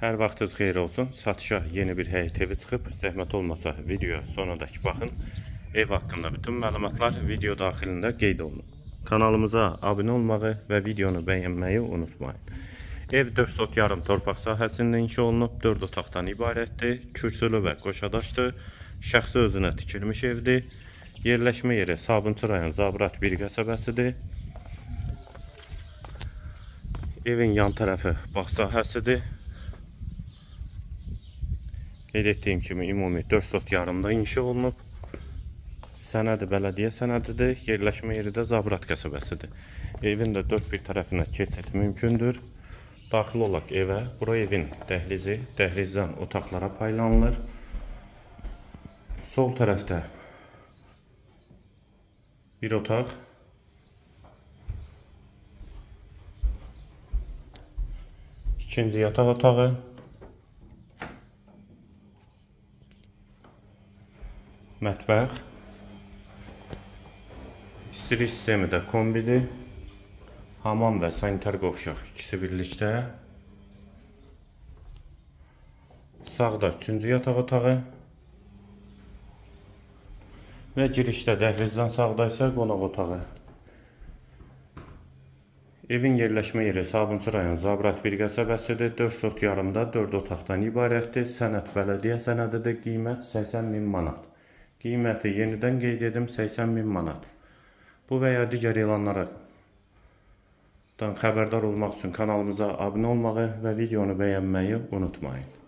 Hər vaxtınız xeyir olsun. Satışa yeni bir həyət evi çıxıb. Zəhmət olmasa videoya sonradakı baxın. Ev haqqında bütün məlumatlar video daxilində qeyd olunub. Kanalımıza abunə olmağı və videonu bəyənməyi unutmayın. Ev 4 sot yarım torpaq sahəsində inşa olunub. 4 otaqdan ibarətdir. Kürsülü və qoşadaşdır. Şəxsi özünə tikilmiş evdir. Yerləşmə yeri Sabunçu rayon Zabrat 1 qəsəbəsidir. Evin yan tərəfi bağ sahəsidir. Qeyd etdiyim kimi ümumi 4 sot yarımda inşa olunub. Sənədi bələdiyyə sənədidir. Yerləşmə yeri də Zabrat qəsəbəsidir. Evin də 4 bir tərəfinə keçid mümkündür. Daxil olaq evə. Bura evin dəhlizi. Dəhlizdən otaqlara paylanılır. Sol tərəfdə bir otaq. İkinci yataq otağı. Mətbəx. İstilik sistemi də kombidir. Hamam və sanitar qovşaq ikisi birlikdə. Sağda 3-cü yataq otağı. Və girişdə dəhlizdən sağda isə qonaq otağı. Evin yerləşmə yeri Sabunçu rayon Zabrat 1 qəsəbəsidir. 4 sot yarımda 4 otaqdan ibarətdir. Sənəd bələdiyyə sənədidir. Qiymət 80.000 manat. Qiyməti yenidən qeyd edim 80.000 manat. Bu və ya digər elanlardan xəbərdar olmaq üçün kanalımıza abunə olmağı və videonu bəyənməyi unutmayın.